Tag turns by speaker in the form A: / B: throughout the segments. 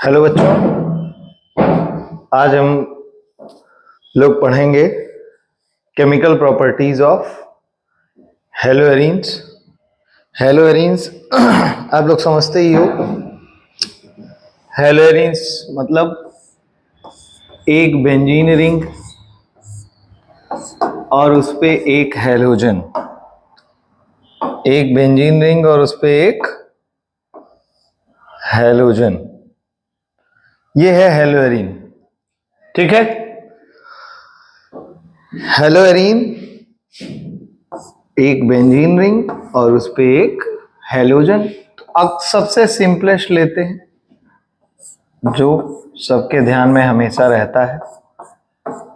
A: Hello बच्चों, आज हम लोग पढ़ेंगे chemical properties of haloarenes. Haloarenes आप लोग समझते ही हो। हेलोएरीन्स मतलब एक बेंजीन रिंग और उस पे एक हेलोजन, एक बेंजीन रिंग और उस पे एक हेलोजन, ये है हेलोएरीन। ठीक है, हेलोएरीन एक बेंजीन रिंग और उस पे एक हेलोजन। तो अब सबसे सिंपलेस्ट लेते हैं जो सबके ध्यान में हमेशा रहता है,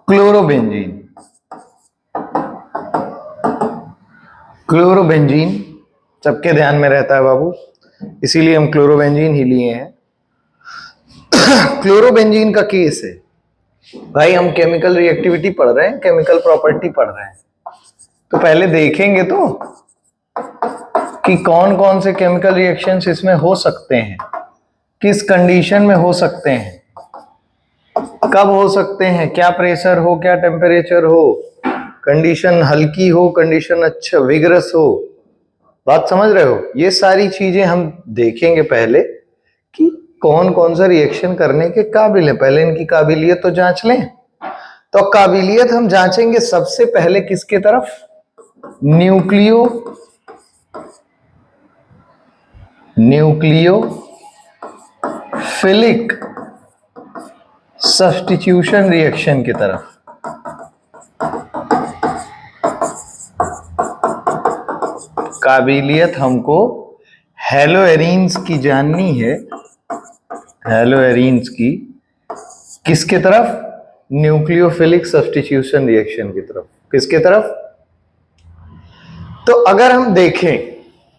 A: क्लोरोबेंजीन। क्लोरोबेंजीन सबके ध्यान में रहता है बाबू, इसीलिए हम क्लोरोबेंजीन ही लिए हैं। क्लोरोबेंजीन का केस है भाई, हम केमिकल रिएक्टिविटी पढ़ रहे हैं, केमिकल प्रॉपर्टी पढ़ रहे हैं, तो पहले देखेंगे तो कि कौन कौन से केमिकल रिएक्शंस इसमें हो सकते हैं, किस कंडीशन में हो सकते हैं, कब हो सकते हैं, क्या प्रेशर हो, क्या टेम्परेचर हो, कंडीशन हल्की हो, कंडीशन अच्छा विगरस हो। बात समझ रहे हो? ये सारी चीजें हम देखेंगे पहले कि कौन कौन सा रिएक्शन करने के काबिल है। पहले इनकी काबिलियत तो जांच लें। तो काबिलियत हम जांचेंगे सबसे पहले किसके तरफ? न्यूक्लियोफिलिक सब्स्टिट्यूशन रिएक्शन की तरफ। काबिलियत हमको हेलोएरीन्स की जाननी है, हेलोएरीन्स की किसके तरफ? न्यूक्लियोफिलिक सब्स्टिट्यूशन रिएक्शन की तरफ। किसके तरफ? तो अगर हम देखें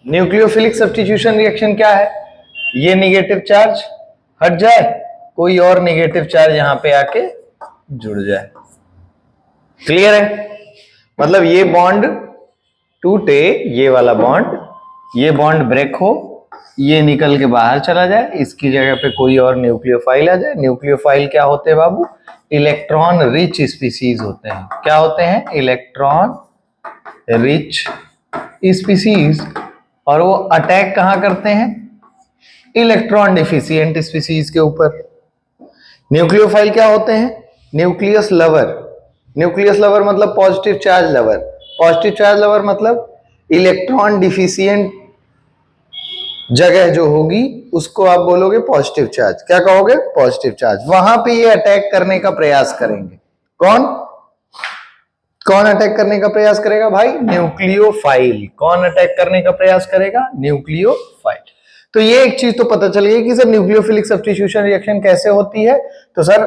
A: न्यूक्लियोफिलिक सब्स्टिट्यूशन रिएक्शन क्या है, ये निगेटिव चार्ज हट जाए, कोई और निगेटिव चार्ज यहां पे आके जुड़ जाए। क्लियर है? मतलब ये बॉन्ड टूटे, ये वाला बॉन्ड, ये बॉन्ड ब्रेक हो, ये निकल के बाहर चला जाए, इसकी जगह पे कोई और न्यूक्लियोफाइल आ जाए। न्यूक्लियोफाइल क्या होते हैं बाबू? इलेक्ट्रॉन रिच स्पीसीज होते हैं। क्या होते हैं? Electron rich species. और वो अटैक कहां करते हैं? इलेक्ट्रॉन डिफिशिएंट स्पीसीज के ऊपर। न्यूक्लियोफाइल क्या होते हैं? Nucleus lover. न्यूक्लियस लवर मतलब positive charge lover. Positive charge lover मतलब इलेक्ट्रॉन डिफिशिएंट जगह जो होगी उसको आप बोलोगे पॉजिटिव चार्ज। क्या कहोगे? Positive charge. वहां पे ये अटैक करने का प्रयास करेंगे। कौन कौन अटैक करने का प्रयास करेगा भाई? न्यूक्लियोफाइल। कौन अटैक करने का प्रयास करेगा? न्यूक्लियोफाइल। तो ये एक चीज तो पता चल गई कि सर न्यूक्लियोफिलिक सब्स्टिट्यूशन रिएक्शन कैसे होती है। तो सर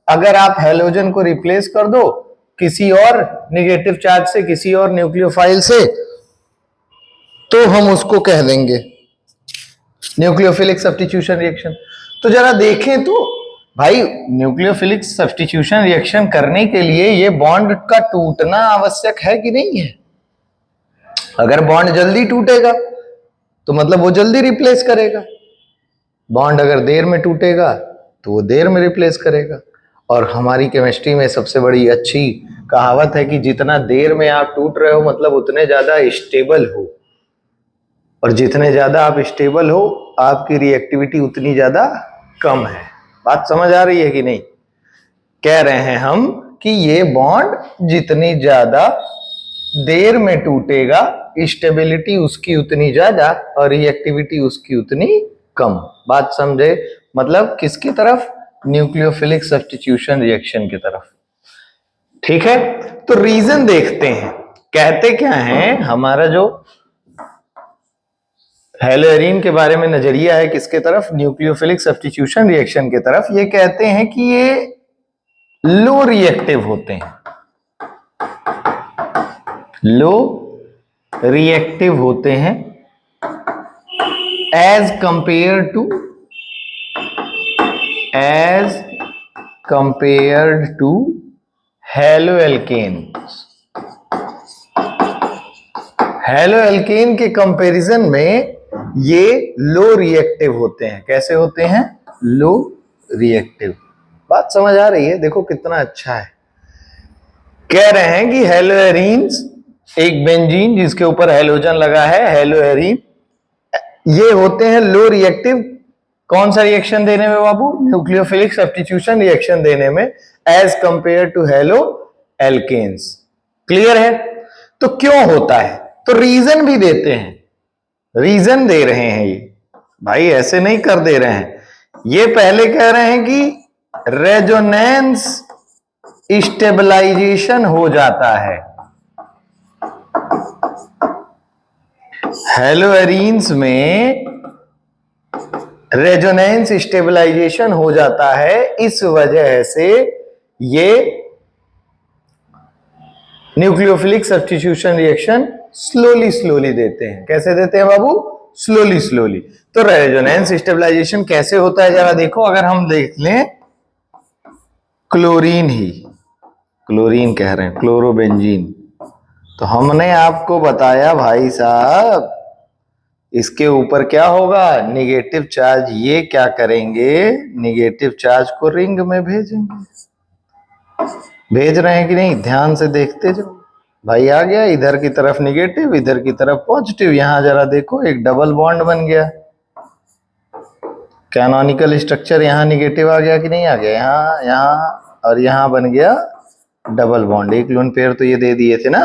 A: अगर आप हेलोजन को रिप्लेस कर दो किसी और नेगेटिव चार्ज से, किसी और न्यूक्लियोफाइल से, तो हम उसको कह देंगे न्यूक्लियोफिलिक सब्स्टिट्यूशन रिएक्शन। तो जरा देखें तो भाई, न्यूक्लियोफिलिक सब्स्टिट्यूशन रिएक्शन करने के लिए ये बॉन्ड का टूटना आवश्यक है कि नहीं है? अगर बॉन्ड जल्दी टूटेगा तो मतलब वो जल्दी रिप्लेस करेगा, बॉन्ड अगर देर में टूटेगा तो वो देर में रिप्लेस करेगा। और हमारी केमिस्ट्री में सबसे बड़ी अच्छी कहावत है कि जितना देर में आप टूट रहे हो मतलब उतने ज्यादा स्टेबल हो, और जितने ज्यादा आप स्टेबल हो आपकी रिएक्टिविटी उतनी ज्यादा कम है। बात समझ आ रही है कि नहीं? कह रहे हैं हम कि ये बॉन्ड जितनी ज्यादा देर में टूटेगा स्टेबिलिटी उसकी उतनी ज्यादा और रिएक्टिविटी उसकी उतनी कम। बात समझे? मतलब किसकी तरफ? न्यूक्लियोफिलिक सब्स्टिट्यूशन रिएक्शन की तरफ। ठीक है, तो रीजन देखते हैं। कहते क्या है हमारा जो हेलोएरीन के बारे में नजरिया है, किसके तरफ? न्यूक्लियोफिलिक सब्स्टिट्यूशन रिएक्शन की तरफ। ये कहते हैं कि ये लो रिएक्टिव होते हैं, लो रिएक्टिव होते हैं as compared to haloalkanes. Haloalkane के कंपैरिजन में ये लो रिएक्टिव होते हैं। कैसे होते हैं? Low reactive. बात समझ आ रही है? देखो कितना अच्छा है। कह रहे हैं कि हेलोएरीन्स, एक बेंजीन जिसके ऊपर हेलोजन लगा है, हेलोएरीन, ये होते हैं लो रिएक्टिव। कौन सा रिएक्शन देने में बाबू? न्यूक्लियोफिलिक सब्स्टिट्यूशन रिएक्शन देने में, as compare to halo alkanes. Clear है? तो क्यों होता है? तो रीजन भी देते हैं, रीजन दे रहे हैं ये भाई, ऐसे नहीं कर दे रहे हैं। ये पहले कह रहे हैं कि रेजोनेंस स्टेबलाइजेशन हो जाता है। हेलोएरीन्स में रेजोनेंस स्टेबलाइजेशन हो जाता है, इस वजह से ये nucleophilic substitution reaction slowly slowly देते हैं। कैसे देते हैं बाबू? Slowly slowly. तो रेजोनेंस स्टेबलाइजेशन कैसे होता है जरा देखो। अगर हम देख लें क्लोरीन ही, क्लोरीन कह रहे हैं, क्लोरोबेंजीन, तो हमने आपको बताया भाई साहब इसके ऊपर क्या होगा? Negative charge. ये क्या करेंगे? निगेटिव चार्ज को रिंग में भेजेंगे। भेज रहे हैं कि नहीं? ध्यान से देखते जाओ भाई। आ गया इधर की तरफ निगेटिव, इधर की तरफ पॉजिटिव। यहां जरा देखो एक डबल बॉन्ड बन गया। कैनोनिकल स्ट्रक्चर यहां निगेटिव आ गया कि नहीं आ गया? यहां, यहां और यहां बन गया डबल बॉन्ड। एक लोन पेयर तो ये दे दिए थे ना।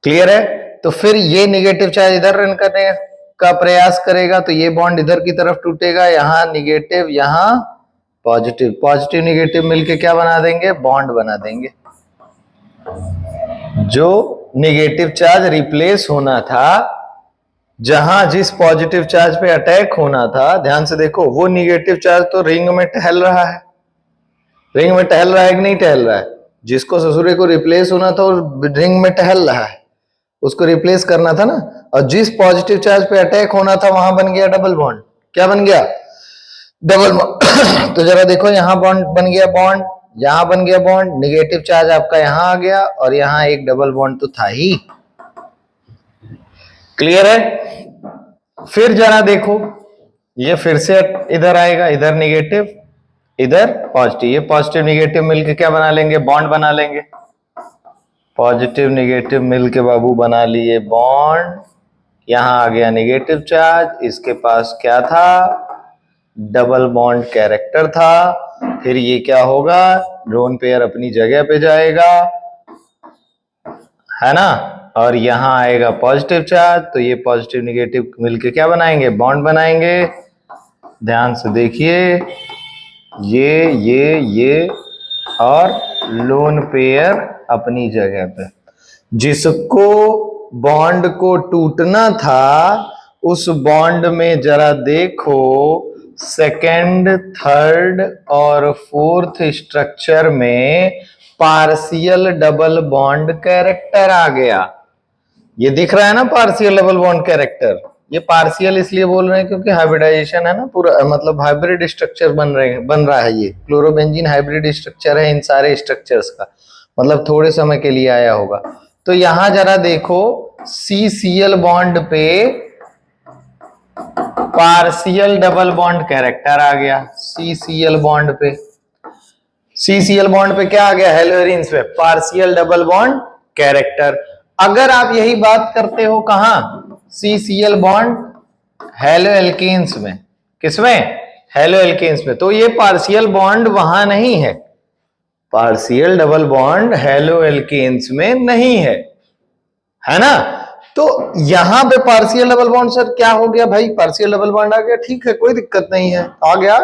A: क्लियर है? तो फिर ये निगेटिव चार्ज इधर रन करने का प्रयास करेगा, तो ये बॉन्ड इधर की तरफ टूटेगा। यहां निगेटिव, यहां पॉजिटिव, पॉजिटिव निगेटिव मिलके क्या बना देंगे? बॉन्ड बना देंगे। जो निगेटिव चार्ज रिप्लेस होना था, जहां जिस पॉजिटिव चार्ज पे अटैक होना था, ध्यान से देखो, वो निगेटिव चार्ज तो रिंग में टहल रहा है। रिंग में टहल रहा है कि नहीं टहल रहा है? जिसको ससुरे को रिप्लेस होना था वो रिंग में टहल रहा है, उसको रिप्लेस करना था ना। और जिस पॉजिटिव चार्ज पे अटैक होना था वहां बन गया डबल बॉन्ड। क्या बन गया? Double bond. तो जरा देखो, यहां बॉन्ड बन गया, बॉन्ड यहां बन गया, बॉन्ड, निगेटिव चार्ज आपका यहां आ गया और यहां एक डबल बॉन्ड तो था ही। क्लियर है? फिर जरा देखो, ये फिर से इधर आएगा, इधर निगेटिव, इधर पॉजिटिव। ये पॉजिटिव निगेटिव मिलके क्या बना लेंगे? बॉन्ड बना लेंगे। पॉजिटिव निगेटिव मिलके बाबू बना लिए बॉन्ड। यहां आ गया निगेटिव चार्ज, इसके पास क्या था? डबल बॉन्ड कैरेक्टर था। फिर ये क्या होगा? लोन पेयर अपनी जगह पे जाएगा, है ना, और यहां आएगा पॉजिटिव चार्ज, तो ये पॉजिटिव निगेटिव मिलके क्या बनाएंगे? बॉन्ड बनाएंगे। ध्यान से देखिए, ये और लोन पेयर अपनी जगह पे। जिसको बॉन्ड को टूटना था, उस बॉन्ड में जरा देखो सेकंड, थर्ड और फोर्थ स्ट्रक्चर में पार्शियल डबल बॉन्ड कैरेक्टर आ गया। ये दिख रहा है ना पार्शियल डबल बॉन्ड कैरेक्टर। ये पार्शियल इसलिए बोल रहे हैं क्योंकि हाइब्रिडाइजेशन है ना, पूरा मतलब हाइब्रिड स्ट्रक्चर बन रहा है। ये क्लोरोबेंजीन हाइब्रिड स्ट्रक्चर है इन सारे स्ट्रक्चर्स का, मतलब थोड़े समय के लिए आया होगा। तो यहां जरा देखो, CCl बॉन्ड पे पार्शियल डबल बॉन्ड कैरेक्टर आ गया। CCl बॉन्ड पे, CCl बॉन्ड पे क्या आ गया? हेलोएरीन्स पे पार्शियल डबल बॉन्ड कैरेक्टर। अगर आप यही बात करते हो कहां? CCl बॉन्ड हेलो एल्केन्स में। किसमें? हेलो एल्केन्स में। तो ये पार्शियल बॉन्ड वहां नहीं है, partial double bond halo alkanes में नहीं है ना। तो यहां पे पार्शियल डबल बॉन्ड सर क्या हो गया भाई? पार्शियल डबल बॉन्ड आ गया, ठीक है, कोई दिक्कत नहीं है, आ गया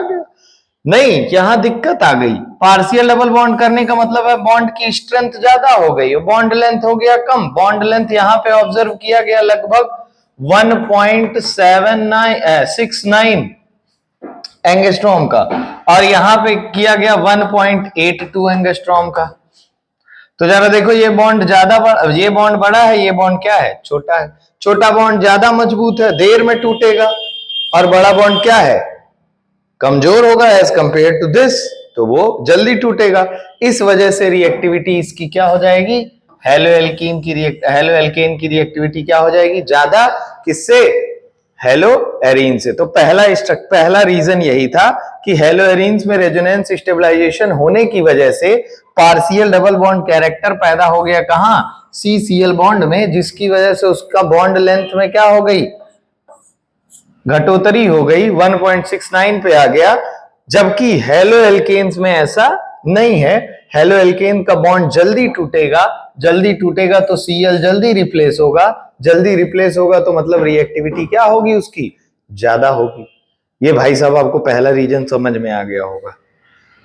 A: नहीं, यहां दिक्कत आ गई। पार्शियल डबल बॉन्ड करने का मतलब है बॉन्ड की स्ट्रेंथ ज्यादा हो गई, बॉन्ड लेंथ हो गया कम। बॉन्ड लेंथ यहां पे ऑब्जर्व किया गया लगभग 1.69 एंगस्ट्रॉम का, और यहां पे किया गया 1.82 एंगस्ट्रॉम का। तो जरा देखो, ये बॉन्ड ये बॉन्ड बड़ा है, ये बॉन्ड क्या है? छोटा है। छोटा बॉन्ड ज्यादा मजबूत है, देर में टूटेगा, और बड़ा बॉन्ड क्या है? कमजोर होगा एज कंपेयर टू दिस, तो वो जल्दी टूटेगा। इस वजह से रिएक्टिविटी इसकी क्या हो जाएगी? हेलो एल्केन की रिएक्टिविटी क्या हो जाएगी? ज्यादा। किससे? हेलो एरीन से। तो पहला रीजन यही था कि हेलोएरिन्स में रेजोनेंस स्टेबलाइजेशन होने की वजह से पार्शियल डबल बॉन्ड कैरेक्टर पैदा हो गया कहां, CCl बॉन्ड में, जिसकी वजह से उसका बॉन्ड लेंथ में क्या हो गई, घटोतरी हो गई, 1.69 पे आ गया। जबकि हेलो एल्केन्स में ऐसा नहीं है, हेलो एल्केन का बॉन्ड जल्दी टूटेगा तो Cl जल्दी रिप्लेस होगा तो मतलब रिएक्टिविटी क्या होगी उसकी, ज्यादा होगी। ये भाई साहब आपको पहला रीजन समझ में आ गया होगा।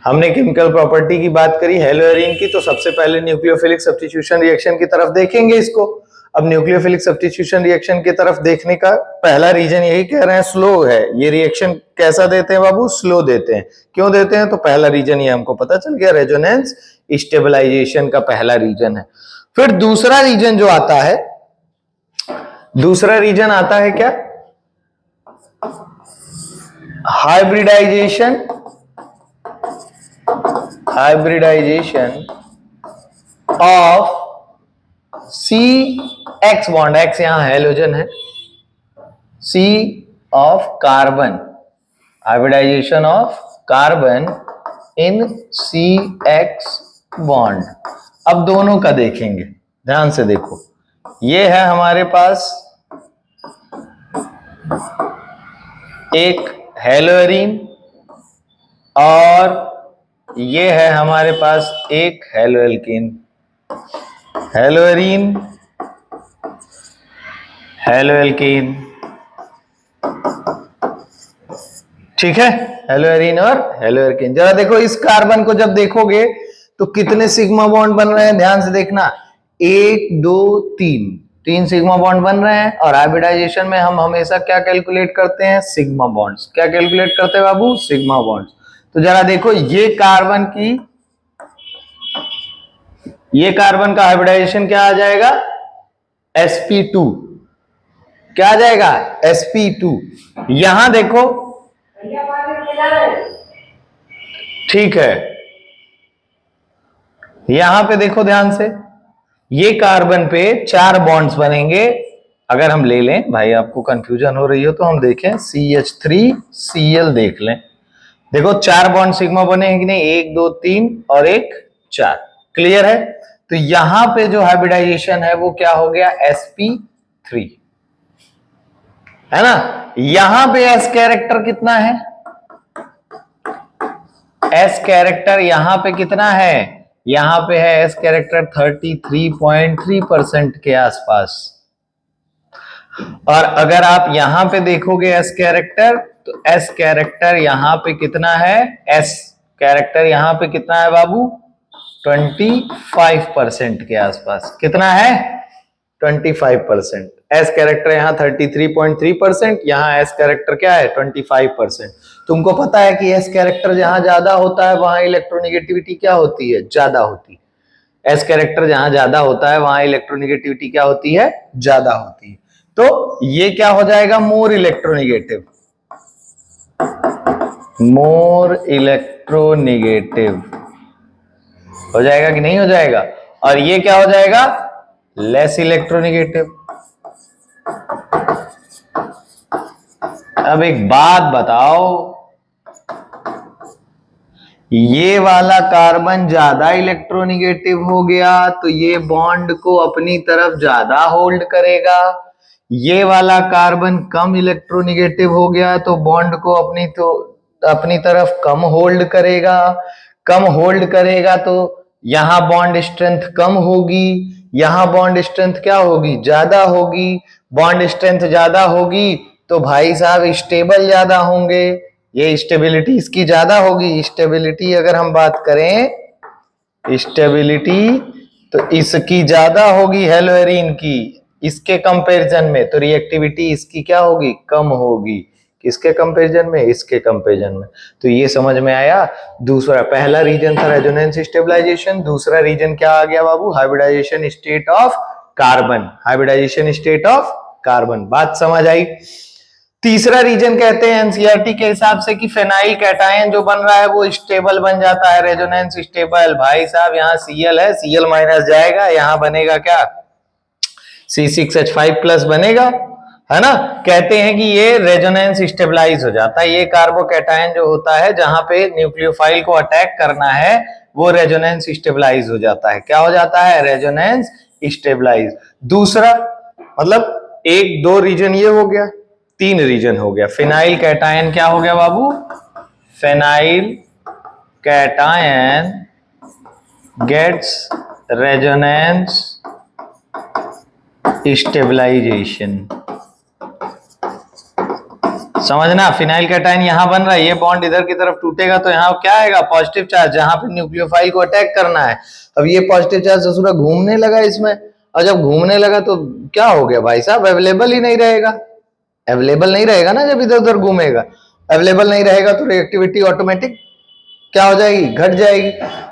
A: हमने केमिकल प्रॉपर्टी की बात करी हेलोएरिन की, तो सबसे पहले न्यूक्लियोफिलिक सब्स्टिट्यूशन रिएक्शन की तरफ देखेंगे इसको। अब न्यूक्लियोफिलिक सब्स्टिट्यूशन रिएक्शन की तरफ देखने का पहला रीजन यही कह रहे हैं, स्लो है ये रिएक्शन। कैसा देते हैं बाबू, स्लो देते हैं। क्यों देते हैं, तो पहला रीजन ये हमको पता चल गया, रेजोनेंस स्टेबलाइजेशन का पहला रीजन है। फिर दूसरा रीजन जो आता है, दूसरा रीजन आता है क्या, hybridization of CX bond, X यहां हैलोजन है, C of carbon, hybridization of carbon in CX bond. अब दोनों का देखेंगे, ध्यान से देखो, ये है हमारे पास एक हेलोएरिन और ये है हमारे पास एक हेलोएल्केन। हेलोएरिन, हेलोएल्केन, ठीक है, हेलोएरिन और हेलोएल्केन। जरा देखो इस कार्बन को जब देखोगे तो कितने सिग्मा बॉन्ड बन रहे हैं, ध्यान से देखना, 1 2 3 सिग्मा बॉन्ड बन रहे हैं। और हाइब्रिडाइजेशन में हम हमेशा क्या कैलकुलेट करते हैं, सिग्मा बॉन्ड्स। क्या कैलकुलेट करते हैं बाबू, सिग्मा बॉन्ड्स। तो जरा देखो ये कार्बन का हाइब्रिडाइजेशन क्या आ जाएगा, sp2। क्या आ जाएगा, sp2। यहां देखो, ठीक है, यहां पे देखो ध्यान से, ये कार्बन पे 4 बॉन्ड्स बनेंगे। अगर हम ले लें, भाई आपको कंफ्यूजन हो रही हो तो हम देखें, CH3Cl देख लें। देखो 4 बॉन्ड सिग्मा बने हैं कि नहीं, 1 2 3 और 1 4, क्लियर है। तो यहां पे जो हाइब्रिडाइजेशन है वो क्या हो गया, sp3, है ना। यहां पे s कैरेक्टर कितना है, s कैरेक्टर यहां पे कितना है, यहां पे है s कैरेक्टर 33.3% के आसपास। और अगर आप यहां पे देखोगे s कैरेक्टर, तो s कैरेक्टर यहां पे कितना है, s कैरेक्टर यहां पे कितना है बाबू, 25% के आसपास। कितना है, 25%। एस कैरेक्टर यहाँ 33.3%, यहाँ एस कैरेक्टर क्या है, 25%। तुमको पता है कि एस कैरेक्टर जहां ज्यादा होता है वहां इलेक्ट्रोनिगेटिविटी क्या होती है, ज्यादा होती है। एस कैरेक्टर जहां ज्यादा होता है वहां इलेक्ट्रोनिगेटिविटी क्या होती है, ज्यादा होती है। तो ये क्या हो जाएगा, मोर इलेक्ट्रोनिगेटिव, मोर इलेक्ट्रोनिगेटिव हो जाएगा कि नहीं हो जाएगा। और ये क्या हो जाएगा, लेस इलेक्ट्रोनिगेटिव। अब एक बात बताओ, ये वाला कार्बन ज्यादा इलेक्ट्रोनिगेटिव हो गया तो ये बॉन्ड को अपनी तरफ ज्यादा होल्ड करेगा। ये वाला कार्बन कम इलेक्ट्रोनिगेटिव हो गया तो बॉन्ड को अपनी तरफ कम होल्ड करेगा। कम होल्ड करेगा तो यहां बॉन्ड स्ट्रेंथ कम होगी, यहां बॉन्ड स्ट्रेंथ क्या होगी, ज्यादा होगी। बॉन्ड स्ट्रेंथ ज्यादा होगी तो भाई साहब स्टेबल ज्यादा होंगे, ये स्टेबिलिटी इसकी ज्यादा होगी। स्टेबिलिटी अगर हम बात करें, स्टेबिलिटी तो इसकी ज्यादा होगी हेलोएरिन की इसके कंपैरिजन में, तो रिएक्टिविटी इसकी क्या होगी, कम होगी। किसके कंपैरिजन में, इसके कंपैरिजन में। तो ये समझ में आया। दूसरा, पहला रीजन था रेजोनेंस स्टेबलाइजेशन, दूसरा रीजन क्या आ गया बाबू, hybridisation state of carbon, hybridisation state of carbon. बात समझ आई। तीसरा रीजन कहते हैं एनसीईआरटी के हिसाब से कि फेनाइल कैटायन जो बन रहा है वो स्टेबल बन जाता है, रेजोनेंस स्टेबल। भाई साहब यहाँ Cl है, Cl माइनस जाएगा, यहाँ बनेगा क्या, C6H5 प्लस बनेगा, है ना। कहते हैं कि ये रेजोनेंस स्टेबलाइज हो जाता है। ये कार्बोकैटायन जो होता है जहां पे न्यूक्लियोफाइल को अटैक करना है वो रेजोनेंस स्टेबलाइज हो जाता है। क्या हो जाता है? Resonance stabilize. दूसरा मतलब एक दो रीजन ये हो गया, तीन रीजन हो गया। फिनाइल कैटायन क्या हो गया बाबू? Phenyl cation gets resonance stabilisation. समझना, फिनाइल कैटायन यहां बन रहा है, ये बॉन्ड इधर की तरफ टूटेगा तो यहाँ क्या आएगा? पॉजिटिव चार्ज, जहां पे न्यूक्लियोफाइल को अटैक करना है। अब ये पॉजिटिव चार्ज ससुरा घूमने लगा इसमें, और जब घूमने लगा तो क्या हो गया भाई साहब? अवेलेबल ही नहीं रहेगा। अवेलेबल नहीं रहेगा ना, जब इधर उधर घूमेगा अवेलेबल नहीं रहेगा तो रिएक्टिविटी ऑटोमेटिक क्या हो जाएगी? घट जाएगी।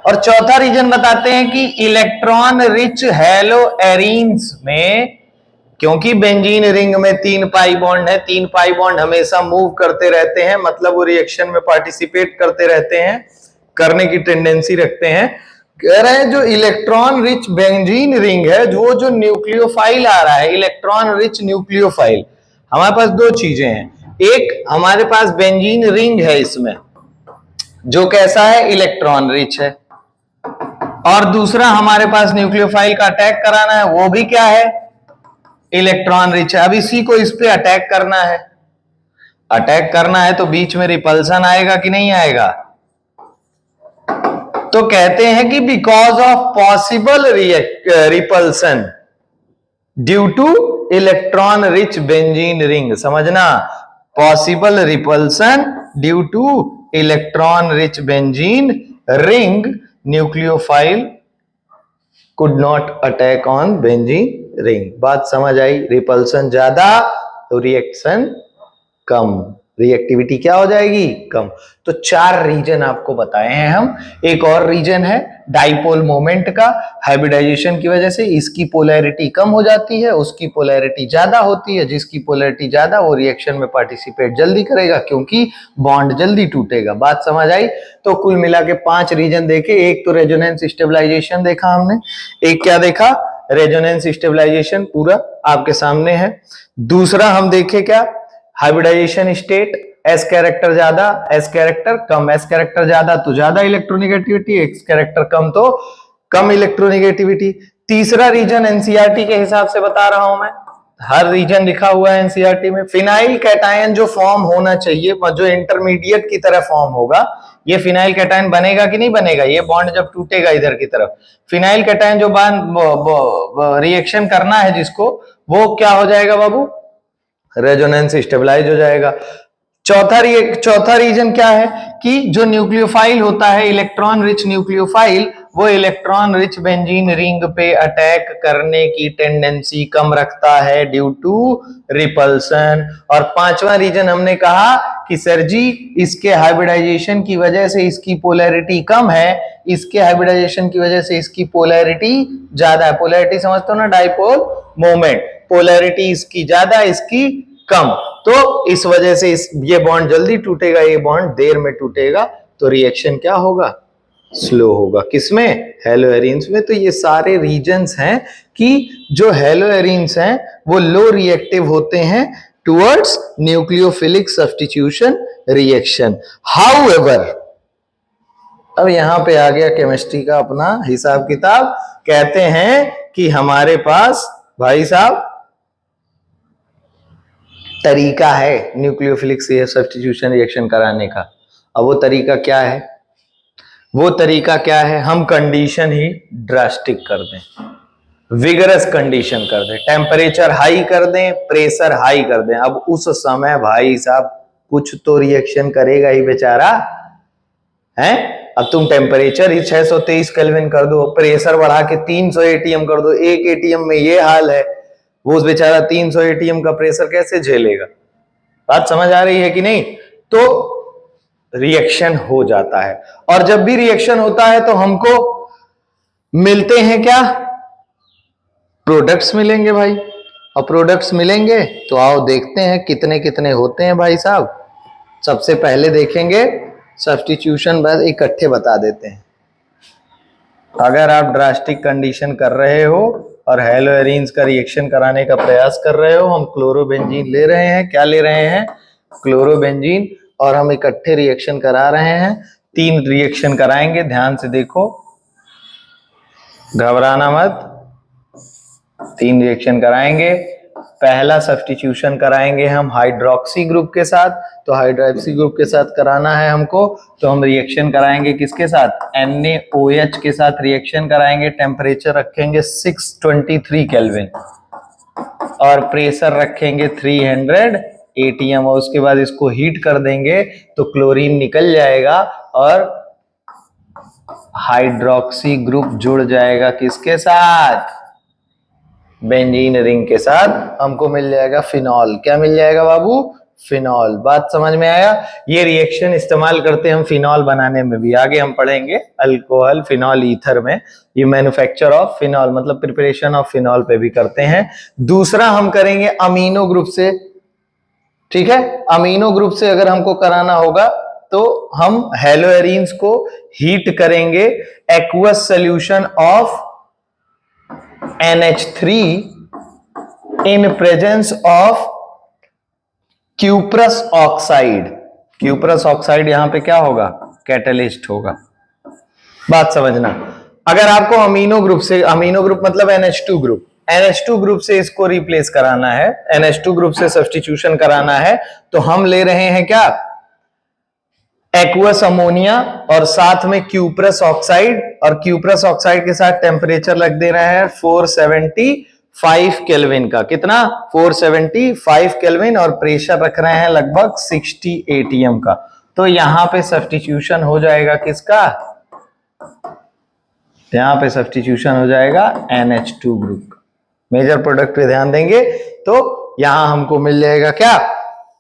A: और चौथा रीजन बताते हैं कि इलेक्ट्रॉन रिच हेलो एरीन्स में, क्योंकि बेंजीन रिंग में 3 पाई बॉन्ड है, 3 पाई बॉन्ड हमेशा मूव करते रहते हैं, मतलब वो रिएक्शन में पार्टिसिपेट करते रहते हैं, करने की टेंडेंसी रखते हैं। कह रहे हैं जो इलेक्ट्रॉन रिच बेंजीन रिंग है, जो न्यूक्लियोफाइल आ रहा है, इलेक्ट्रॉन रिच न्यूक्लियोफाइल, हमारे पास दो चीजें हैं। एक हमारे पास बेंजीन रिंग है इसमें जो कैसा है? इलेक्ट्रॉन रिच है। और दूसरा हमारे पास न्यूक्लियोफाइल का अटैक कराना है, वो भी क्या है? इलेक्ट्रॉन रिच है। अब इसी को इस पे अटैक करना है। अटैक करना है तो बीच में रिपल्सन आएगा कि नहीं आएगा? तो कहते हैं कि because of possible repulsion due to electron rich benzene ring, समझना, possible repulsion due to electron rich benzene ring, nucleophile could not attack on benzene ring. बात समझ आई? रिपल्सन ज्यादा तो रिएक्शन कम, रिएक्टिविटी क्या हो जाएगी? कम। तो 4 रीजन आपको बताए हैं हम। एक और रीजन है डाइपोल मोमेंट का, हाइब्रिडाइजेशन की वजह से इसकी पोलैरिटी कम हो जाती है, उसकी पोलैरिटी ज्यादा होती है। जिसकी पोलैरिटी ज्यादा वो रिएक्शन में पार्टिसिपेट जल्दी करेगा क्योंकि बॉन्ड जल्दी टूटेगा। बात समझ आई? तो कुल मिला के 5 रीजन देखे। एक तो रेजोनेंस स्टेबलाइजेशन देखा हमने, एक क्या देखा? रेजोनेंस स्टेबलाइजेशन पूरा आपके सामने है। दूसरा हम देखे क्या? हाइब्रिडाइजेशन स्टेट, एस कैरेक्टर ज्यादा एस कैरेक्टर कम, एस कैरेक्टर ज्यादा तो ज्यादा इलेक्ट्रोनिगेटिविटी, एक्स कैरेक्टर कम तो कम इलेक्ट्रोनिगेटिविटी। तीसरा रीजन एनसीईआरटी के हिसाब से बता रहा हूं मैं, हर रीजन लिखा हुआ है एनसीईआरटी में। फिनाइल कैटायन जो फॉर्म होना चाहिए, जो इंटरमीडिएट की तरह फॉर्म होगा, ये फिनाइल कैटायन बनेगा कि नहीं बनेगा? ये बॉन्ड जब टूटेगा इधर की तरफ, फिनाइल कैटायन जो रिएक्शन करना है जिसको, वो क्या हो जाएगा बाबू? रेजोनेंस स्टेबलाइज हो जाएगा। चौथा रीजन क्या है कि जो न्यूक्लियोफाइल होता है, इलेक्ट्रॉन रिच न्यूक्लियोफाइल, वो इलेक्ट्रॉन रिच बेंजीन रिंग पे अटैक करने की टेंडेंसी कम रखता है ड्यू टू रिपल्सन। और 5वां रीजन हमने कहा कि सर जी इसके हाइब्रिडाइजेशन की वजह से इसकी पोलैरिटी कम है, इसके हाइब्रिडाइजेशन की वजह से इसकी पोलैरिटी ज्यादा है। पोलैरिटी समझते हो ना? डाइपोल मोमेंट, पोलैरिटी इसकी ज्यादा इसकी कम, तो इस वजह से ये बॉन्ड जल्दी टूटेगा, ये बॉन्ड देर में टूटेगा, तो रिएक्शन क्या होगा? स्लो होगा। किसमें? हेलोएरीन्स में। तो ये सारे रीजन्स हैं कि जो हेलोएरीन्स हैं वो लो रिएक्टिव होते हैं towards nucleophilic substitution reaction. However, अब यहां पे आ गया केमिस्ट्री का अपना हिसाब किताब। कहते हैं कि हमारे पास भाई साहब तरीका है न्यूक्लियोफिलिक सब्स्टिट्यूशन रिएक्शन कराने का। अब वो तरीका क्या है? वो तरीका क्या है? हम कंडीशन ही ड्रास्टिक कर दें, विगरस कंडीशन कर दें, टेम्परेचर हाई कर दें, प्रेशर हाई कर दें। अब उस समय भाई साहब कुछ तो रिएक्शन करेगा ही बेचारा, है? अब तुम टेम्परेचर ही 623 केल्विन कर दो, प्रेशर बढ़ा के 300 एटीएम कर दो, एक एटीएम में ये हाल है, वो बेचारा 300 एटीएम का प्रेशर कैसे झेलेगा? बात समझ आ रही है कि नहीं? तो रिएक्शन हो जाता है, और जब भी रिएक्शन होता है तो हमको मिलते हैं क्या? प्रोडक्ट्स मिलेंगे भाई। और प्रोडक्ट्स मिलेंगे तो आओ देखते हैं कितने कितने होते हैं भाई साहब। सबसे पहले देखेंगे सब्स्टिट्यूशन, बस इकट्ठे बता देते हैं। अगर आप ड्रास्टिक कंडीशन कर रहे हो और हेलोएरीन्स का रिएक्शन कराने का प्रयास कर रहे हो। हम क्लोरोबेंजीन ले रहे हैं, क्या ले रहे हैं, क्लोरोबेंजीन, और हम इकट्ठे रिएक्शन करा रहे हैं। 3 रिएक्शन कराएंगे, ध्यान से देखो, घबराना मत। 3 रिएक्शन कराएंगे। पहला सब्स्टिट्यूशन कराएंगे हम हाइड्रोक्सी ग्रुप के साथ, तो हाइड्रोक्सी ग्रुप के साथ कराना है हमको, तो हम रिएक्शन कराएंगे किसके साथ, NaOH के साथ रिएक्शन कराएंगे। टेम्परेचर रखेंगे 623 केल्विन और प्रेशर रखेंगे 300 ATM, और उसके बाद इसको हीट कर देंगे तो क्लोरीन निकल जाएगा और हाइड्रोक्सी ग्रुप जुड़ जाएगा किसके साथ, बेंजीन रिंग के साथ। हमको मिल जाएगा फिनॉल। क्या मिल जाएगा बाबू, फिनॉल। बात समझ में आया। ये रिएक्शन इस्तेमाल करते हैं हम फिनॉल बनाने में भी, आगे हम पढ़ेंगे अल्कोहल फिनॉल ईथर में। ये मैन्युफैक्चर ऑफ फिनॉल मतलब प्रिपरेशन ऑफ फिनॉल पे भी करते हैं। दूसरा हम करेंगे अमीनो ग्रुप से, ठीक है। अमीनो ग्रुप से अगर हमको कराना होगा तो हम हेलोएरीन्स को हीट करेंगे aqueous solution of NH3 in presence of cuprous oxide. Cuprous oxide यहां पे क्या होगा, कैटलिस्ट होगा। बात समझना। अगर आपको अमीनो ग्रुप से, अमीनो ग्रुप मतलब NH2 ग्रुप, NH2 ग्रुप से इसको रिप्लेस कराना है, NH2 ग्रुप से सब्स्टिट्यूशन कराना है, तो हम ले रहे हैं क्या, एक्वस अमोनिया और साथ में क्यूप्रस ऑक्साइड, और क्यूप्रस ऑक्साइड के साथ टेम्परेचर लग दे रहा है 475 केल्विन का। कितना, 475 केल्विन, और प्रेशर रख रहे हैं लगभग 60 ATM का। तो यहां पे सब्स्टिट्यूशन हो जाएगा किसका, यहां पे सब्स्टिट्यूशन हो जाएगा NH2 ग्रुप का। मेजर प्रोडक्ट पे ध्यान देंगे तो यहां हमको मिल जाएगा क्या,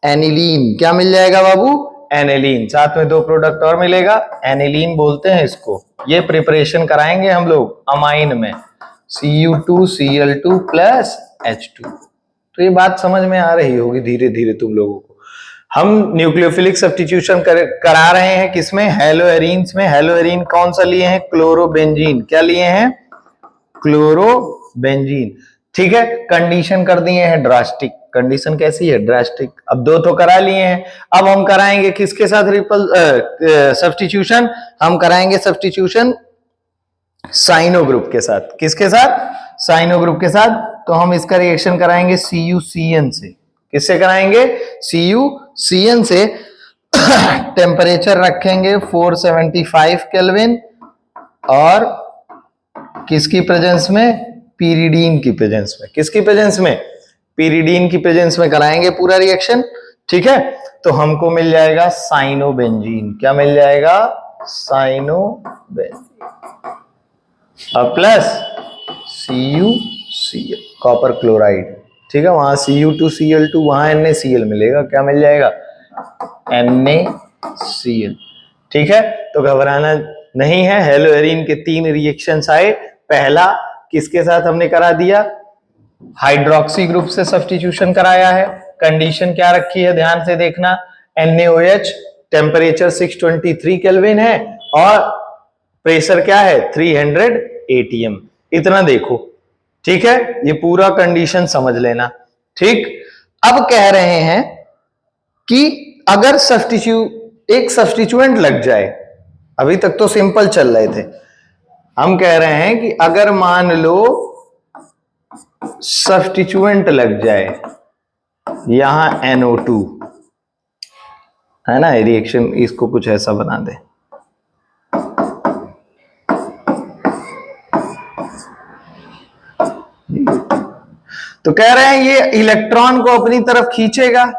A: एनिलीन। क्या मिल जाएगा बाबू, एनिलीन। साथ में 2 प्रोडक्ट और मिलेगा, एनिलीन बोलते हैं इसको। ये प्रिपरेशन कराएंगे हम लोग अमाइन में, Cu2Cl2 प्लस H2। तो ये बात समझ में आ रही होगी धीरे धीरे तुम लोगों को। हम न्यूक्लियोफिलिक सब्स्टिट्यूशन करा रहे हैं किसमें, हेलोएरीन्स में। हेलोएरीन कौन सा लिए हैं, क्लोरोबेंजीन। क्या लिए हैं, क्लोरोबेंजीन, ठीक है। कंडीशन कर दिए हैं ड्रास्टिक। कंडीशन कैसी है, ड्रास्टिक। अब 2 तो करा लिए हैं, अब हम कराएंगे किसके साथ सब्स्टिट्यूशन, हम कराएंगे सब्स्टिट्यूशन साइनो ग्रुप के साथ। किसके साथ, साइनो ग्रुप के साथ। तो हम इसका रिएक्शन कराएंगे CuCN से। किससे कराएंगे, CuCN से। टेम्परेचर रखेंगे 475 केल्विन और किसकी प्रेजेंस में, पीरिडीन की प्रेजेंस में। किसकी प्रेजेंस में, पीरिडीन की प्रेजेंस में कराएंगे पूरा रिएक्शन, ठीक है। तो हमको मिल जाएगा साइनोबेंजीन। क्या मिल जाएगा, साइनोबेंजीन और प्लस CuCl कॉपर क्लोराइड, ठीक है। वहां Cu2Cl2, वहां NaCl मिलेगा। क्या मिल जाएगा, NaCl, ठीक है। तो घबराना नहीं है। हेलोएरीन के 3 रिएक्शंस आए। पहला किसके साथ हमने करा दिया, हाइड्रोक्सी ग्रुप से सब्स्टिट्यूशन कराया है। कंडीशन क्या रखी है, ध्यान से देखना, NaOH, टेम्परेचर 623 केल्विन है और प्रेशर क्या है 300 ATM। इतना देखो, ठीक है। ये पूरा कंडीशन समझ लेना, ठीक। अब कह रहे हैं कि अगर एक सब्स्टिट्यूएंट लग जाए, अभी तक तो सिंपल चल रहे थे, हम कह रहे हैं कि अगर मान लो सब्स्टिट्यूएंट लग जाए, यहां NO2 है ना, रिएक्शन इसको कुछ ऐसा बना दे, तो कह रहे हैं ये इलेक्ट्रॉन को अपनी तरफ खींचेगा।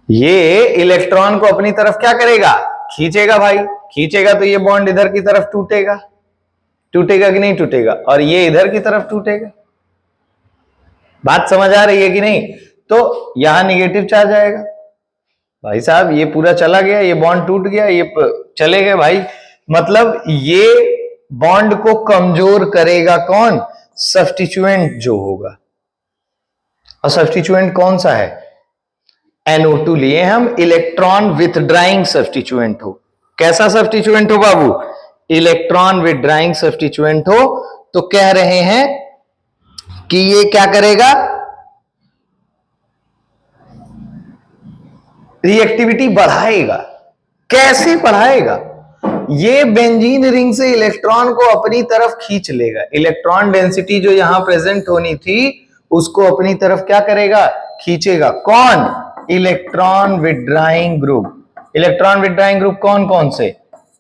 A: ये इलेक्ट्रॉन को अपनी तरफ क्या करेगा, खींचेगा भाई। खींचेगा तो ये बॉन्ड इधर की तरफ टूटेगा, टूटेगा कि नहीं टूटेगा, और ये इधर की तरफ टूटेगा। बात समझ आ रही है कि नहीं। तो यहां निगेटिव चार्ज आएगा भाई साहब, ये पूरा चला गया, ये बॉन्ड टूट गया, ये चले गए भाई। मतलब ये बॉन्ड को कमजोर करेगा कौन, सब्स्टिट्यूएंट जो होगा। और सब्स्टिट्यूएंट कौन सा है, NO2 लिए हम, इलेक्ट्रॉन विथड्राइंग सब्स्टिट्यूएंट हो। कैसा सब्स्टिट्यूएंट हो बाबू, इलेक्ट्रॉन विथड्राइंग सब्स्टिट्यूएंट हो, तो कह रहे हैं कि ये क्या करेगा, रिएक्टिविटी बढ़ाएगा। कैसे बढ़ाएगा? ये बेंजीन रिंग से इलेक्ट्रॉन को अपनी तरफ खींच लेगा। इलेक्ट्रॉन डेंसिटी जो यहां प्रेजेंट होनी थी उसको अपनी तरफ क्या करेगा, खींचेगा। कौन? Electron withdrawing group. Electron withdrawing group कौन कौन से?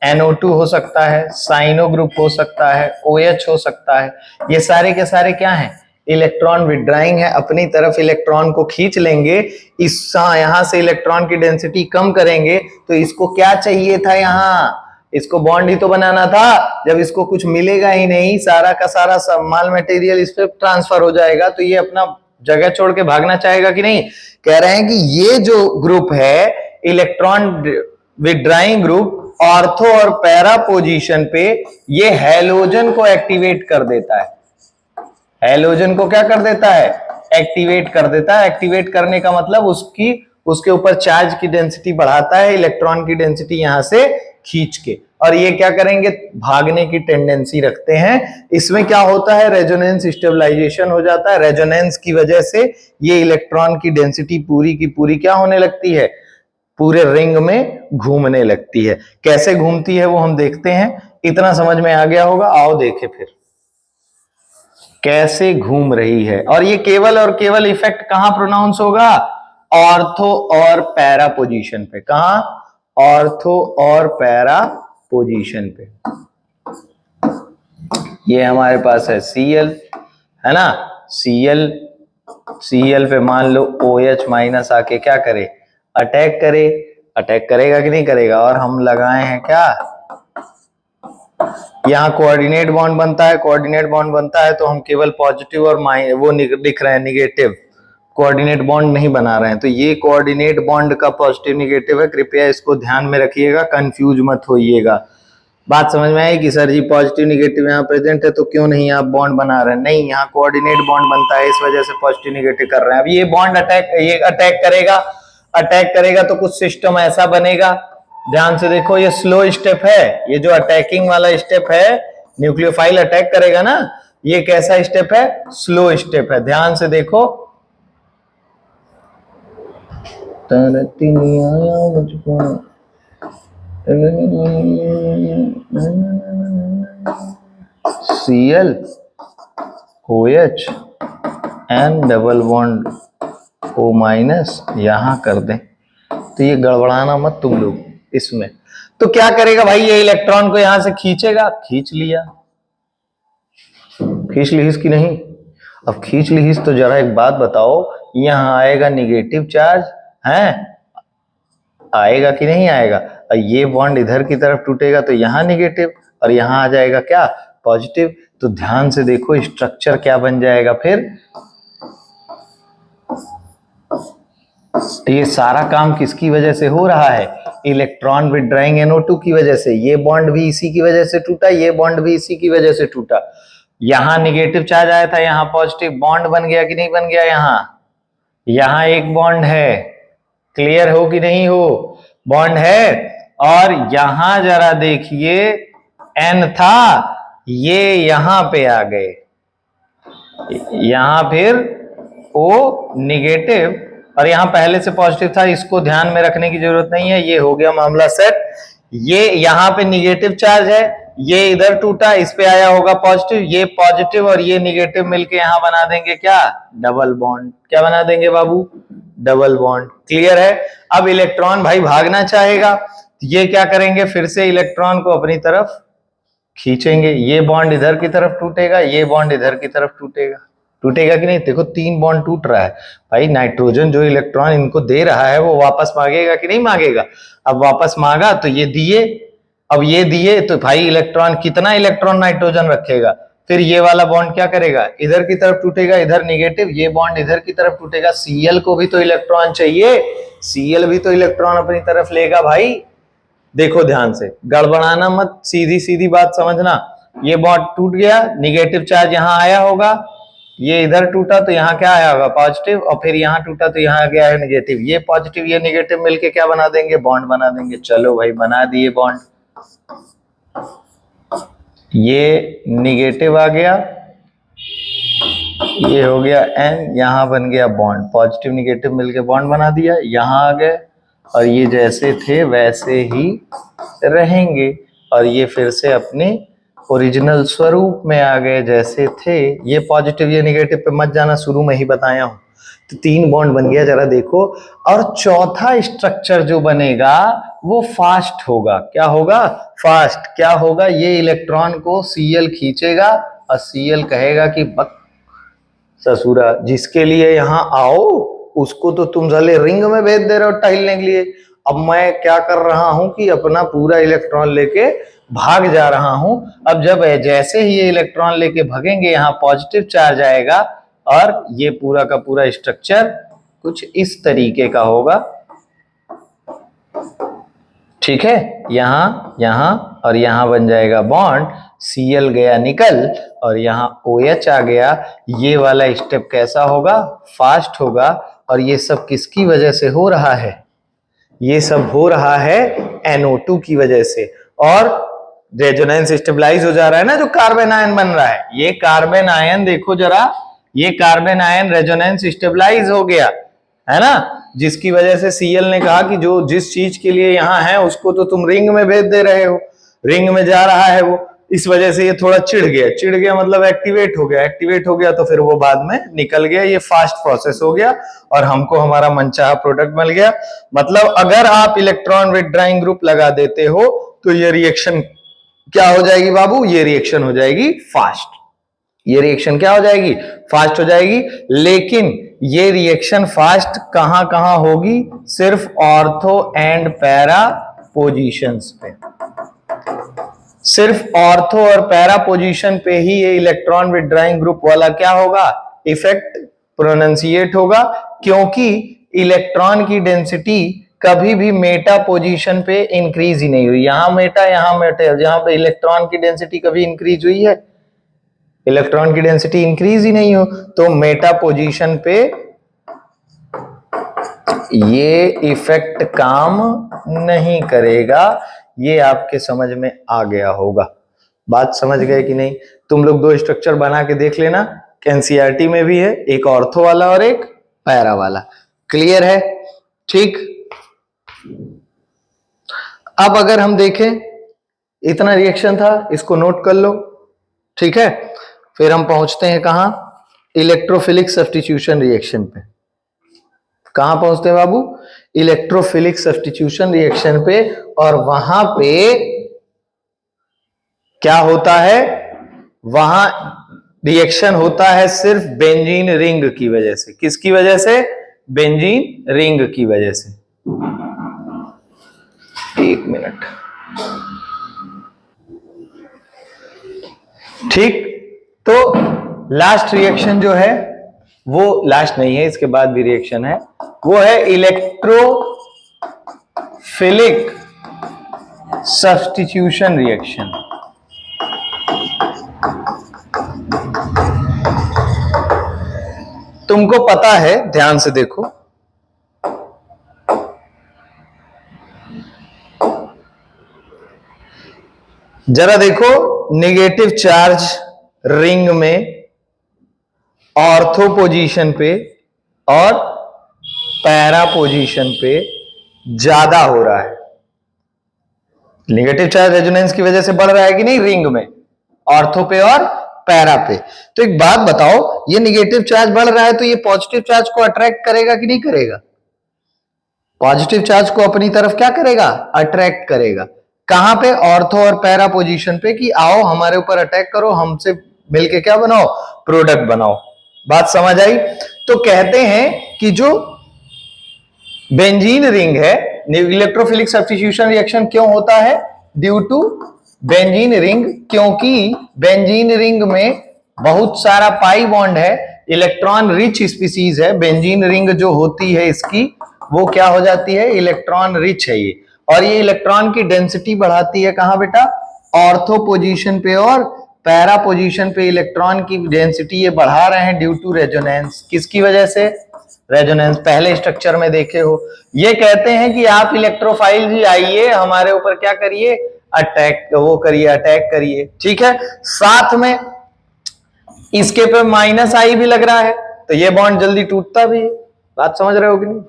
A: NO2 हो सकता है, साइनो ग्रुप हो सकता है, OH हो सकता है। ये सारे के सारे क्या हैं? इलेक्ट्रॉन विथड्राइंग है, अपनी तरफ इलेक्ट्रॉन को खींच लेंगे। इस यहां से इलेक्ट्रॉन की डेंसिटी कम करेंगे तो इसको क्या चाहिए था, यहां इसको बॉन्ड ही तो बनाना था। जब इसको कुछ मिलेगा ही नहीं, सारा का सारा सब माल मटेरियल इस पे ट्रांसफर हो जाएगा, तो ये अपना जगह छोड़ के भागना चाहेगा कि नहीं? कह रहे हैं कि ये जो ग्रुप है इलेक्ट्रॉन विथड्राइंग ग्रुप, ऑर्थो और पैरा पोजीशन पे ये हैलोजन को एक्टिवेट कर देता है। हैलोजन को क्या कर देता है? एक्टिवेट कर देता है। एक्टिवेट करने का मतलब उसके ऊपर चार्ज की डेंसिटी बढ़ाता है, इलेक्ट्रॉन की डेंसिटी यहां से खींच के। और ये क्या करेंगे? भागने की टेंडेंसी रखते हैं। इसमें क्या होता है? रेजोनेंस स्टेबलाइजेशन हो जाता है। रेजोनेंस की वजह से ये इलेक्ट्रॉन की डेंसिटी पूरी की पूरी क्या होने लगती है? पूरे रिंग में घूमने लगती है। कैसे घूमती है वो हम देखते हैं। इतना समझ में आ गया होगा, आओ देखें फिर कैसे घूम रही है। और ये केवल और केवल इफेक्ट कहां प्रोनाउंस होगा? ऑर्थो और पैरा पोजीशन पे। कहां? ऑर्थो और पैरा पोजीशन पे। ये हमारे पास है Cl, है ना? Cl पे मान लो OH माइनस आके क्या करे? अटैक करे। अटैक करेगा कि नहीं करेगा? और हम लगाए हैं क्या, यहाँ कोऑर्डिनेट बॉन्ड बनता है। कोऑर्डिनेट बॉन्ड बनता है तो हम केवल पॉजिटिव और वो लिख रहे हैं निगेटिव, कोऑर्डिनेट बॉन्ड नहीं बना रहे हैं। तो ये कोऑर्डिनेट बॉन्ड का पॉजिटिव निगेटिव है, कृपया इसको ध्यान में रखिएगा, कंफ्यूज मत होइएगा। बात समझ में आई कि सर जी पॉजिटिव निगेटिव यहाँ प्रेजेंट है तो क्यों नहीं आप बॉन्ड बना रहे हैं? नहीं, यहाँ कोऑर्डिनेट बॉन्ड बनता है, इस वजह से पॉजिटिव निगेटिव कर रहे हैं। अब ये बॉन्ड अटैक करेगा। अटैक करेगा तो कुछ सिस्टम ऐसा बनेगा, ध्यान से देखो, ये स्लो स्टेप है। ये जो अटैकिंग वाला स्टेप है, न्यूक्लियोफाइल अटैक करेगा ना, ये कैसा स्टेप है? स्लो स्टेप है। ध्यान से देखो, Cl OH N double bond O minus यहां कर दें तो ये गड़बड़ाना मत तुम लोग इसमें। तो क्या करेगा भाई? ये इलेक्ट्रॉन को यहां से खींचेगा। खींच लिया। खींच ली कि नहीं? अब खींच ली तो जरा एक बात बताओ, यहां आएगा निगेटिव चार्ज है, आएगा कि नहीं आएगा? और ये बॉन्ड इधर की तरफ टूटेगा तो यहां निगेटिव और यहां आ जाएगा क्या? पॉजिटिव। तो ध्यान से देखो स्ट्रक्चर क्या बन जाएगा फिर। तो ये सारा काम किसकी वजह से हो रहा है? इलेक्ट्रॉन विथड्राइंग NO2 की वजह से। ये बॉन्ड भी इसी की वजह से टूटा, ये बॉन्ड भी इसी की वजह से टूटा। यहां निगेटिव चार्ज आया था, यहां पॉजिटिव, बॉन्ड बन गया कि नहीं बन गया? यहां एक बॉन्ड है, क्लियर हो कि नहीं हो? बॉन्ड है। और यहां जरा देखिए N था, ये यहां पे आ गए, यहां फिर O निगेटिव और यहां पहले से पॉजिटिव था, इसको ध्यान में रखने की जरूरत नहीं है। ये हो गया मामला सेट। ये यहां पे निगेटिव चार्ज है, ये इधर टूटा, इस पे आया होगा पॉजिटिव। ये पॉजिटिव और ये निगेटिव मिलके यहां बना देंगे क्या? Double bond. क्या बना देंगे बाबू? Double bond. क्लियर है? अब इलेक्ट्रॉन भाई भागना चाहेगा, ये क्या करेंगे? फिर से इलेक्ट्रॉन को अपनी तरफ खींचेंगे। ये बॉन्ड इधर की तरफ टूटेगा, ये बॉन्ड इधर की तरफ टूटेगा। टूटेगा कि नहीं? देखो 3 बॉन्ड टूट रहा है भाई। नाइट्रोजन जो इलेक्ट्रॉन इनको दे रहा है वो वापस मांगेगा कि नहीं मांगेगा? अब वापस मांगा तो ये दिए। अब ये दिए तो भाई इलेक्ट्रॉन, कितना इलेक्ट्रॉन नाइट्रोजन रखेगा? फिर ये वाला बॉन्ड क्या करेगा? इधर की तरफ टूटेगा, इधर निगेटिव, ये बॉन्ड इधर की तरफ टूटेगा। Cl को भी तो इलेक्ट्रॉन चाहिए, Cl भी तो इलेक्ट्रॉन अपनी तरफ लेगा भाई। देखो ध्यान से, गड़बड़ाना मत, सीधी सीधी बात समझना। ये बॉन्ड टूट गया, निगेटिव चार्ज यहां आया होगा, ये इधर टूटा तो यहाँ क्या आया होगा? पॉजिटिव, और फिर यहाँ टूटा तो यहाँ आ गया है निगेटिव। ये पॉजिटिव ये निगेटिव मिलके क्या बना देंगे? बॉन्ड बना देंगे। चलो भाई बना दिए बॉन्ड। ये निगेटिव आ गया, ये हो गया N, यहां बन गया बॉन्ड, पॉजिटिव निगेटिव मिलके बॉन्ड बना दिया, यहां आ गए और ये जैसे थे वैसे ही रहेंगे और ये फिर से अपने ओरिजिनल स्वरूप में आ गए जैसे थे। ये पॉजिटिव ये निगेटिव पे मत जाना, शुरू में ही बताया हूं। तो 3 बॉन्ड बन गया, जरा देखो। और चौथा स्ट्रक्चर जो बनेगा वो फास्ट होगा। क्या होगा? फास्ट। क्या होगा? ये इलेक्ट्रॉन को Cl खींचेगा और Cl कहेगा कि बक ससुरा, जिसके लिए यहां आओ उसको तो तुम साले रिंग में भेज दे रहे हो टहलने के लिए। अब मैं क्या कर रहा हूं कि अपना पूरा इलेक्ट्रॉन लेके भाग जा रहा हूं। अब जब जैसे ही ये इलेक्ट्रॉन लेके भागेंगे, यहाँ पॉजिटिव चार्ज आएगा और ये पूरा का पूरा स्ट्रक्चर कुछ इस तरीके का होगा। ठीक है, यहां यहां और यहां बन जाएगा बॉन्ड, Cl गया निकल और यहाँ OH आ गया। ये वाला स्टेप कैसा होगा? फास्ट होगा। और ये सब किसकी वजह से हो रहा है? ये सब हो रहा है NO2 की वजह से। और रेजोनेंस स्टेबलाइज हो जा रहा है ना, जो कार्बन आयन बन रहा है। ये कार्बन आयन देखो जरा, ये कार्बन आयन रेजोनेंस स्टेबलाइज हो गया है ना, जिसकी वजह से Cl ने कहा कि जो जिस चीज के लिए यहाँ है उसको तो तुम रिंग में भेज दे रहे हो, रिंग में जा रहा है वो। इस वजह से ये थोड़ा चिढ़ गया। चिढ़ गया मतलब एक्टिवेट हो गया। एक्टिवेट हो गया तो फिर वो बाद में निकल गया। ये फास्ट प्रोसेस हो गया और हमको हमारा मनचाहा प्रोडक्ट मिल गया। मतलब अगर आप इलेक्ट्रॉन विथड्राइंग ग्रुप लगा देते हो तो ये रिएक्शन क्या हो जाएगी बाबू? ये रिएक्शन हो जाएगी फास्ट। ये रिएक्शन क्या हो जाएगी? फास्ट हो जाएगी। लेकिन ये रिएक्शन फास्ट कहां कहां होगी? सिर्फ ऑर्थो एंड पैरा पोजीशंस पे। सिर्फ ऑर्थो और पैरा पोजीशन पे ही ये इलेक्ट्रॉन विथड्राइंग ग्रुप वाला क्या होगा? इफेक्ट प्रोनाउंसिएट होगा, क्योंकि इलेक्ट्रॉन की डेंसिटी कभी भी मेटा पोजीशन पे इंक्रीज ही नहीं हुई। यहां मेटा, जहां पे इलेक्ट्रॉन की डेंसिटी कभी इंक्रीज हुई है? इलेक्ट्रॉन की डेंसिटी इंक्रीज ही नहीं हो, तो मेटा पोजीशन पे ये इफेक्ट काम नहीं करेगा। ये आपके समझ में आ गया होगा। बात समझ गए कि नहीं? तुम लोग 2 स्ट्रक्चर बना के देख लेना, एनसीईआरटी में भी है, एक ऑर्थो वाला और एक पैरा वाला। क्लियर है? ठीक। अब अगर हम देखें, इतना रिएक्शन था, इसको नोट कर लो। ठीक है, फिर हम पहुंचते हैं कहां? इलेक्ट्रोफिलिक सब्स्टिट्यूशन रिएक्शन पे। कहां पहुंचते हैं बाबू? इलेक्ट्रोफिलिक सब्स्टिट्यूशन रिएक्शन पे। और वहां पे क्या होता है? वहां रिएक्शन होता है सिर्फ बेंजीन रिंग की वजह से। किसकी वजह से? बेंजीन रिंग की वजह से। एक मिनट। ठीक, तो लास्ट रिएक्शन जो है, वो लास्ट नहीं है, इसके बाद भी रिएक्शन है, वो है इलेक्ट्रोफिलिक सब्स्टिट्यूशन रिएक्शन। तुमको पता है, ध्यान से देखो, जरा देखो, नेगेटिव चार्ज रिंग में ऑर्थो पोजीशन पे और पैरा पोजीशन पे ज्यादा हो रहा है। नेगेटिव चार्ज रेजोनेंस की वजह से बढ़ रहा है कि नहीं? रिंग में, ऑर्थो पे और पैरा पे। तो एक बात बताओ, ये नेगेटिव चार्ज बढ़ रहा है तो ये पॉजिटिव चार्ज को अट्रैक्ट करेगा कि नहीं करेगा? पॉजिटिव चार्ज को अपनी तरफ क्या करेगा? अट्रैक्ट करेगा। कहां पे? ऑर्थो और पैरा पोजीशन पे, कि आओ हमारे ऊपर अटैक करो, हमसे मिलके क्या बनाओ? प्रोडक्ट बनाओ। बात समझ आई? तो कहते हैं कि जो बेंजीन रिंग है, इलेक्ट्रोफिलिक सब्स्टिट्यूशन रिएक्शन क्यों होता है? ड्यू टू बेंजीन रिंग, क्योंकि बेंजीन रिंग में बहुत सारा पाई बॉन्ड है, इलेक्ट्रॉन रिच स्पीसीज है। बेंजीन रिंग जो होती है इसकी, वो क्या हो जाती है? इलेक्ट्रॉन रिच है ये। और ये इलेक्ट्रॉन की डेंसिटी बढ़ाती है कहां बेटा? ऑर्थो पोजीशन पे और पैरा पोजीशन पे इलेक्ट्रॉन की डेंसिटी ये बढ़ा रहे हैं ड्यू टू रेजोनेंस। किसकी वजह से? रेजोनेंस पहले स्ट्रक्चर में देखे हो। ये कहते हैं कि आप इलेक्ट्रोफाइल जी आइए हमारे ऊपर क्या करिए, अटैक, वो करिए, अटैक करिए, ठीक है। साथ में इसके पे माइनस आई भी लग रहा है तो ये बॉन्ड जल्दी टूटता भी है, बात समझ रहे हो कि नहीं,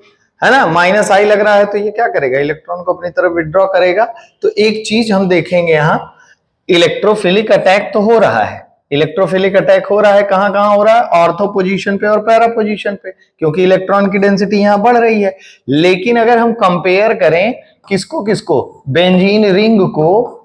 A: है ना। माइनस आई लग रहा है तो ये क्या करेगा, इलेक्ट्रॉन को अपनी तरफ विड्रॉ करेगा। तो एक चीज हम देखेंगे यहां, इलेक्ट्रोफिलिक अटैक तो हो रहा है, इलेक्ट्रोफिलिक अटैक हो रहा है, कहां कहां हो रहा है, ऑर्थो पोजीशन पे और पैरा पोजीशन पे, क्योंकि इलेक्ट्रॉन की डेंसिटी यहां बढ़ रही है। लेकिन अगर हम कंपेयर करें किसको किसको, बेंजीन रिंग को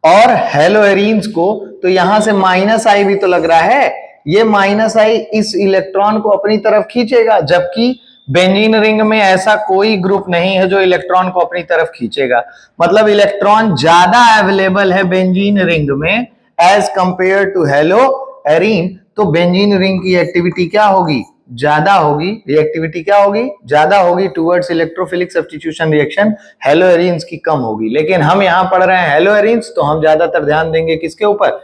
A: और हेलोएरीन्स को, तो यहां से माइनस आई भी तो लग रहा है, ये माइनस आई इस इलेक्ट्रॉन को अपनी तरफ खींचेगा, जबकि बेंजीन रिंग में ऐसा कोई ग्रुप नहीं है जो इलेक्ट्रॉन को अपनी तरफ खींचेगा। मतलब इलेक्ट्रॉन ज्यादा अवेलेबल है बेंजीन रिंग में एज कंपेयर टू हेलोएरीन, तो बेंजीन रिंग की एक्टिविटी क्या होगी, ज्यादा होगी, रिएक्टिविटी क्या होगी, ज्यादा होगी towards electrophilic substitution reaction, haloarenes की कम होगी। लेकिन हम यहां पढ़ रहे हैं हेलोएरीन्स, तो हम ज्यादातर ध्यान देंगे किसके ऊपर,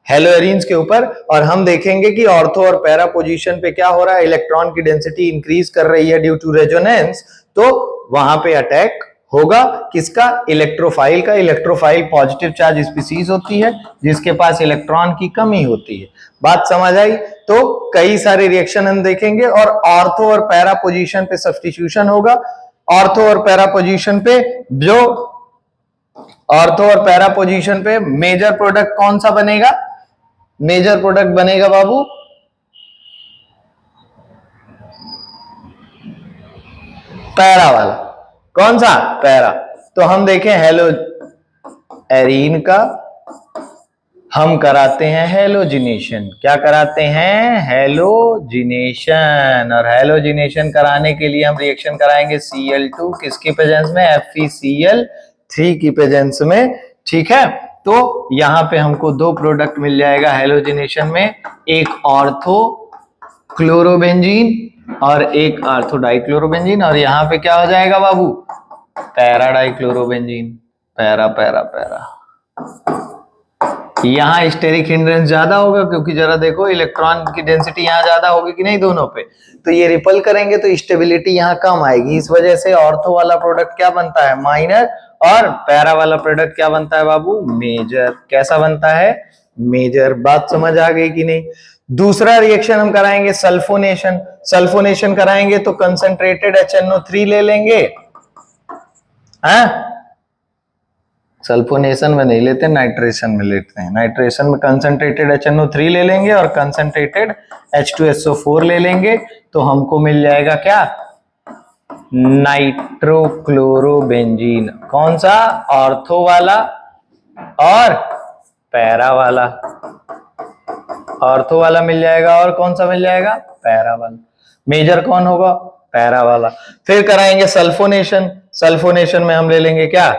A: हेलोएरीन्स के ऊपर। और हम देखेंगे कि ऑर्थो और पैरा पोजीशन पे क्या हो रहा है, इलेक्ट्रॉन की डेंसिटी इंक्रीज कर रही है ड्यू टू रेजोनेंस, तो वहां पे अटैक होगा किसका, इलेक्ट्रोफाइल का। इलेक्ट्रोफाइल पॉजिटिव चार्ज स्पीसीज होती है जिसके पास इलेक्ट्रॉन की कमी होती है, बात समझ आई। तो कई सारे रिएक्शन हम देखेंगे और ऑर्थो और पैरा पोजीशन पे सब्स्टिट्यूशन होगा। ऑर्थो और पैरा पोजीशन पे जो ऑर्थो और पैरा पोजीशन पे मेजर प्रोडक्ट कौन सा बनेगा, मेजर प्रोडक्ट बनेगा बाबू पैरा वाला, कौन सा, पैरा। तो हम देखें हेलो एरीन का, हम कराते हैं हेलोजिनेशन, क्या कराते हैं, हेलोजिनेशन। और हेलोजिनेशन कराने के लिए हम रिएक्शन कराएंगे Cl2 किसकी प्रेजेंस में, FeCl3 की प्रेजेंस में, ठीक है। तो यहां पे हमको दो प्रोडक्ट मिल जाएगा हेलोजिनेशन में, एक ऑर्थो क्लोरोबेंजीन और एक ऑर्थो डाइक्लोरोबेंजीन, और यहां पे क्या हो जाएगा बाबू, para dichlorobenzene, para para para. यहां स्टेरिक हिंड्रेंस ज्यादा होगा क्योंकि जरा देखो इलेक्ट्रॉन की डेंसिटी यहां ज्यादा होगी कि नहीं दोनों पे, तो ये रिपल करेंगे तो स्टेबिलिटी यहां कम आएगी। इस वजह से ऑर्थो वाला प्रोडक्ट क्या बनता है, माइनर, और पैरा वाला प्रोडक्ट क्या बनता है बाबू, मेजर। कैसा बनता है, मेजर। बात समझ आ गई कि नहीं। दूसरा रिएक्शन हम कराएंगे सल्फोनेशन। सल्फोनेशन कराएंगे तो कंसंट्रेटेड HNO3 ले लेंगे, सल्फोनेशन में नहीं लेते, नाइट्रेशन में लेते हैं। नाइट्रेशन में कंसंट्रेटेड HNO3 ले लेंगे और कंसंट्रेटेड H2SO4 ले लेंगे, तो हमको मिल जाएगा क्या, नाइट्रोक्लोरोबेंजीन। कौन सा, ऑर्थो वाला और पैरा वाला। ऑर्थो वाला मिल जाएगा और कौन सा मिल जाएगा, पैरा वाला। मेजर कौन होगा, पैरा वाला। फिर कराएंगे सल्फोनेशन। सल्फोनेशन में हम ले लेंगे क्या,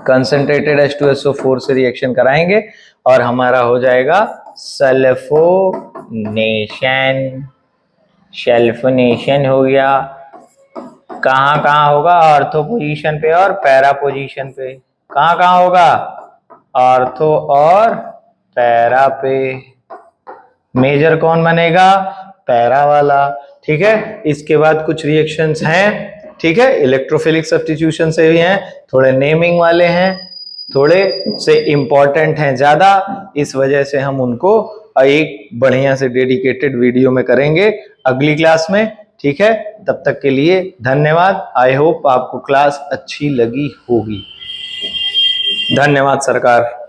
A: कंसंट्रेटेड H2SO4 से रिएक्शन कराएंगे और हमारा हो जाएगा सल्फोनेशन। सल्फोनेशन हो गया, कहां कहां होगा, ऑर्थो पोजीशन पे और पैरा पोजीशन पे। कहां कहां होगा, ऑर्थो और पैरा पे। मेजर कौन बनेगा, पैरा वाला, ठीक है। इसके बाद कुछ रिएक्शंस हैं, ठीक है, इलेक्ट्रोफिलिक सब्स्टिट्यूशन से भी हैं, थोड़े नेमिंग वाले हैं, थोड़े से इंपॉर्टेंट हैं ज्यादा, इस वजह से हम उनको एक बढ़िया से डेडिकेटेड वीडियो में करेंगे अगली क्लास में, ठीक है। तब तक के लिए धन्यवाद। आई होप आपको क्लास अच्छी लगी होगी। धन्यवाद सरकार।